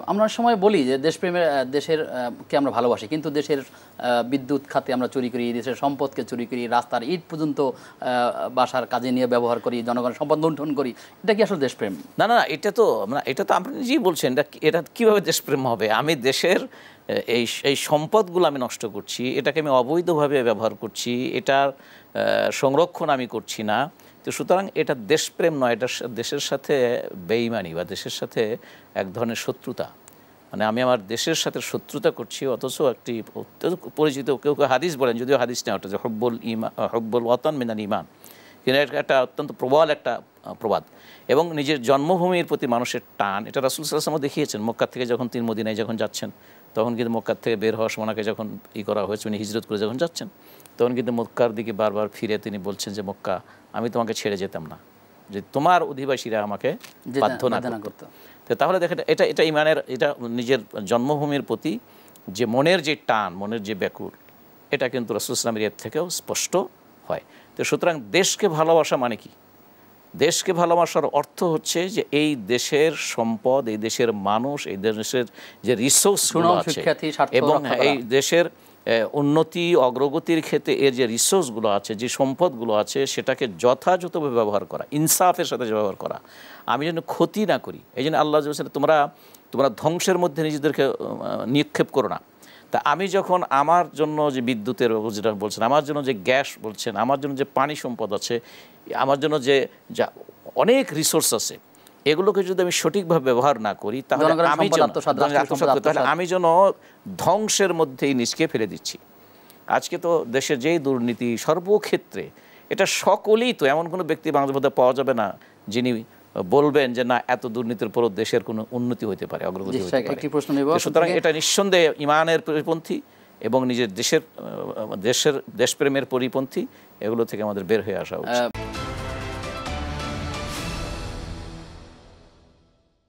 আমরা অনেক সময় বলি যে দেশপ্রেমের দেশের কে আমরা ভালোবাসি, কিন্তু দেশের বিদ্যুৎ খাতে আমরা চুরি করি, দেশের সম্পদকে চুরি করি, রাস্তার ইট পর্যন্ত বাসার কাজে নিয়ে ব্যবহার করি, জনগণের সম্পদ লুণ্ঠন করি। এটা কি আসলে দেশপ্রেম? না না, এটা তো আপনি নিজেই বলছেন। এটা কীভাবে দেশপ্রেম হবে? আমি দেশের এই সম্পদগুলো আমি নষ্ট করছি, এটাকে আমি অবৈধভাবে ব্যবহার করছি, এটার সংরক্ষণ আমি করছি না। তো সুতরাং এটা দেশপ্রেম নয়, এটা দেশের সাথে বেঈমানি বা দেশের সাথে এক ধরনের শত্রুতা। মানে আমি আমার দেশের সাথে শত্রুতা করছি, অথচ একটি পরিচিত কেউ কেউ হাদিস বলেন, যদিও হাদিস নেই, ওটা যে হব্বুল ওয়াতান মিনাল ঈমান, কিন্তু একটা অত্যন্ত প্রবল একটা প্রবাদ। এবং নিজের জন্মভূমির প্রতি মানুষের টান, এটা রাসূল সাল্লাল্লাহু আলাইহি ওয়াসাল্লাম দেখিয়েছেন। মক্কা থেকে যখন তিনি মদিনায় যখন যাচ্ছেন, তখন কিন্তু মক্কার থেকে বের হওয়ার সময় যখন করা হয়েছে, উনি হিজরত করে যখন যাচ্ছেন, তখন কিন্তু মক্কার দিকে বারবার ফিরে তিনি বলছেন যে মক্কা, আমি তোমাকে ছেড়ে যেতাম না, যে তোমার অধিবাসীরা আমাকে বাধ্য না করতো। তো তাহলে দেখেন, এটা ইমানের, এটা নিজের জন্মভূমির প্রতি যে মনের যে টান, মনের যে ব্যাকুল, এটা কিন্তু রাসূল সাল্লাল্লাহু আলাইহি ওয়াসাল্লামের এর থেকেও স্পষ্ট হয়। তো সুতরাং দেশকে ভালোবাসা মানে কি? দেশকে ভালোবাসার অর্থ হচ্ছে যে এই দেশের সম্পদ, এই দেশের মানুষ, এই দেশের যে রিসোর্সগুলো আছে এবং এই দেশের উন্নতি অগ্রগতির ক্ষেত্রে এর যে রিসোর্সগুলো আছে, যে সম্পদগুলো আছে, সেটাকে যথাযথভাবে ব্যবহার করা, ইনসাফের সাথে ব্যবহার করা, আমি যেন ক্ষতি না করি। এই জন্য আল্লাহ বলেছেন, তোমরা ধ্বংসের মধ্যে নিজেদেরকে নিক্ষেপ করো না। তা আমি যখন আমার জন্য যে বিদ্যুতের যেটা বলছেন, আমার জন্য যে গ্যাস বলছেন, আমার জন্য যে পানি সম্পদ আছে, আমার জন্য যে যা অনেক রিসোর্স আছে, এগুলোকে যদি আমি সঠিকভাবে ব্যবহার না করি, তাহলে আমি যেন ধ্বংসের মধ্যেই নিজকে ফেলে দিচ্ছি। আজকে তো দেশে যেই দুর্নীতি সর্বক্ষেত্রে, এটা সকলেই, তো এমন কোনো ব্যক্তি বাংলাদেশের মধ্যে পাওয়া যাবে না যিনি বলবেন যে না, এত দুর্নীতির পরও দেশের কোনো উন্নতি হতে পারে, অগ্রগতি হতে পারে। সুতরাং এটা নিঃসন্দেহে ইমানের পরিপন্থী এবং নিজের দেশের দেশপ্রেমের পরিপন্থী। এগুলো থেকে আমাদের বের হয়ে আসা উচিত।